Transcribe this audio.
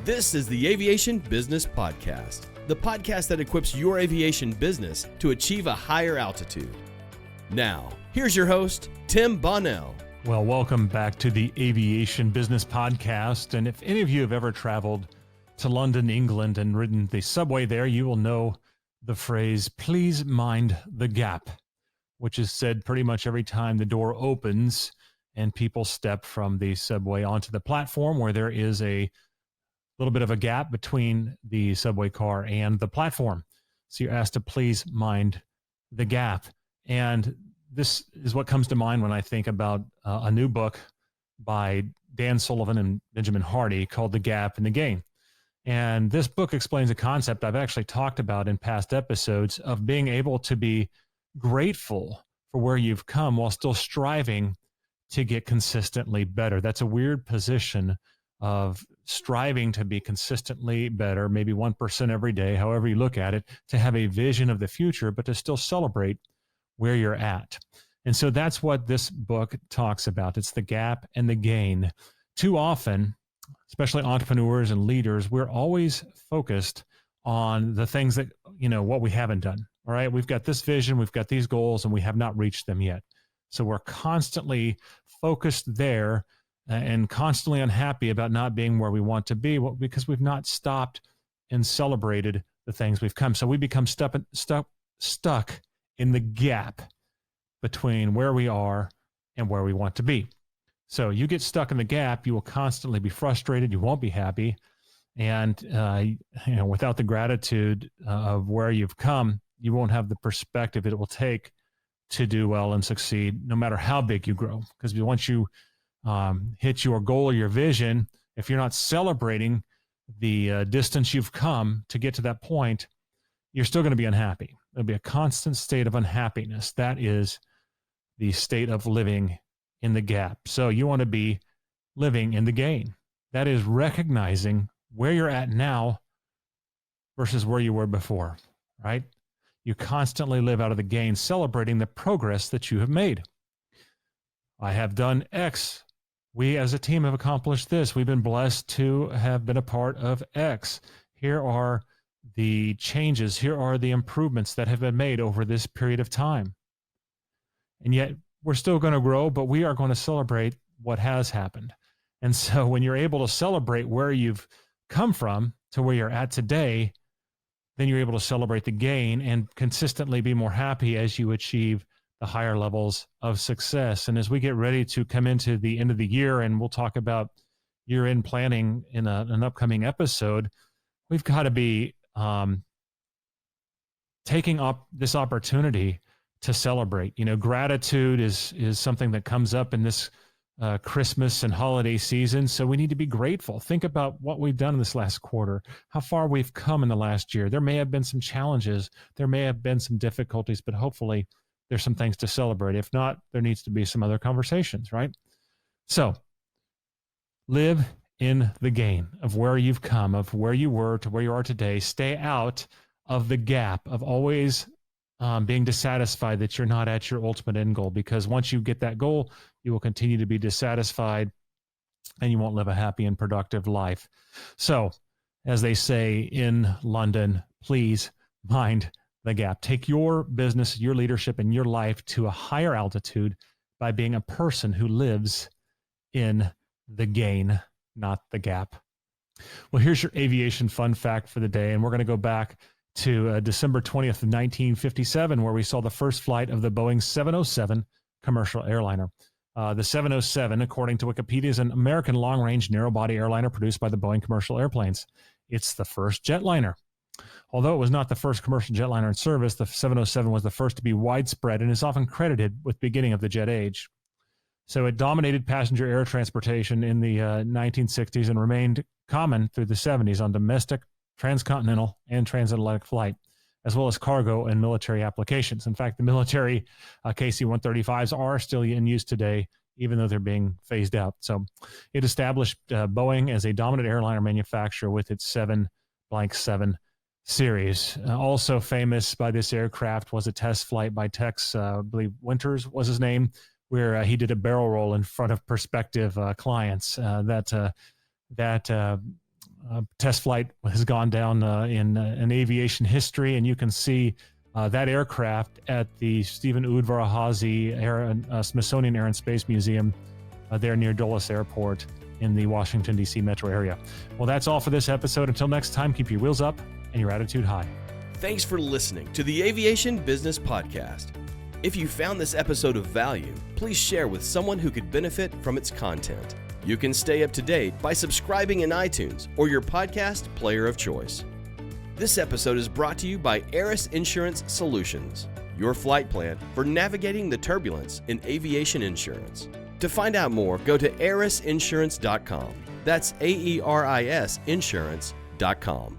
This is the Aviation Business Podcast, the podcast that equips your aviation business to achieve a higher altitude. Now, here's your host, Tim Bonnell. Well, welcome back to the Aviation Business Podcast. And if any of you have ever traveled to London, England, and ridden the subway there, you will know the phrase, "Please mind the gap," which is said pretty much every time the door opens and people step from the subway onto the platform, where there is a little bit of a gap between the subway car and the platform. So you're asked to please mind the gap. And this is what comes to mind when I think about a new book by Dan Sullivan and Benjamin Hardy called The Gap and the Gain. And this book explains a concept I've actually talked about in past episodes of being able to be grateful for where you've come while still striving to get consistently better. That's a weird position of striving to be consistently better, maybe 1% every day, however you look at it, to have a vision of the future, but to still celebrate where you're at. And so that's what this book talks about. It's the gap and the gain. Too often, especially entrepreneurs and leaders, we're always focused on the things that, what we haven't done. All right. We've got this vision, we've got these goals, and we have not reached them yet. So we're constantly focused there and constantly unhappy about not being where we want to be because we've not stopped and celebrated the things we've come. So we become stuck in the gap between where we are and where we want to be. So you get stuck in the gap, you will constantly be frustrated, you won't be happy. And, without the gratitude of where you've come, you won't have the perspective it will take to do well and succeed, no matter how big you grow. Because once you hit your goal or your vision, if you're not celebrating the distance you've come to get to that point, you're still going to be unhappy. There'll be a constant state of unhappiness. That is the state of living in the gap. So you want to be living in the gain. That is recognizing where you're at now versus where you were before, right? You constantly live out of the gain, celebrating the progress that you have made. I have done X. We as a team have accomplished this. We've been blessed to have been a part of X. Here are the changes. Here are the improvements that have been made over this period of time. And yet we're still going to grow, but we are going to celebrate what has happened. And so when you're able to celebrate where you've come from to where you're at today, then you're able to celebrate the gain and consistently be more happy as you achieve the higher levels of success. And as we get ready to come into the end of the year, and we'll talk about year-end planning in an upcoming episode, we've got to be taking up this opportunity to celebrate. Gratitude is something that comes up in this Christmas and holiday season. So we need to be grateful. Think about what we've done in this last quarter, how far we've come in the last year. There may have been some challenges. There may have been some difficulties, but hopefully there's some things to celebrate. If not, there needs to be some other conversations, right? So live in the gain of where you've come, of where you were to where you are today. Stay out of the gap of always being dissatisfied that you're not at your ultimate end goal, because once you get that goal, you will continue to be dissatisfied and you won't live a happy and productive life. So, as they say in London, please mind the gap. Take your business, your leadership, and your life to a higher altitude by being a person who lives in the gain, not the gap. Well, here's your aviation fun fact for the day, and we're going to go back to December 20th of 1957, where we saw the first flight of the Boeing 707 commercial airliner. The 707, according to Wikipedia, is an American long-range narrow-body airliner produced by the Boeing Commercial Airplanes. It's the first jetliner. Although it was not the first commercial jetliner in service, the 707 was the first to be widespread and is often credited with the beginning of the jet age. So it dominated passenger air transportation in the 1960s and remained common through the 70s on domestic, transcontinental, and transatlantic flight, as well as cargo and military applications. In fact, the military KC-135s are still in use today, even though they're being phased out. So it established Boeing as a dominant airliner manufacturer with its 777 series. Also famous by this aircraft was a test flight by Tex, I believe Winters was his name, where he did a barrel roll in front of prospective clients. That test flight has gone down in aviation history, and you can see that aircraft at the Stephen Udvar-Hazy Smithsonian Air and Space Museum there near Dulles Airport in the Washington, D.C. metro area. Well, that's all for this episode. Until next time, keep your wheels up and your attitude high. Thanks for listening to the Aviation Business Podcast. If you found this episode of value, please share with someone who could benefit from its content. You can stay up to date by subscribing in iTunes or your podcast player of choice. This episode is brought to you by Aris Insurance Solutions, your flight plan for navigating the turbulence in aviation insurance. To find out more, go to arisinsurance.com. That's AERIS insurance.com.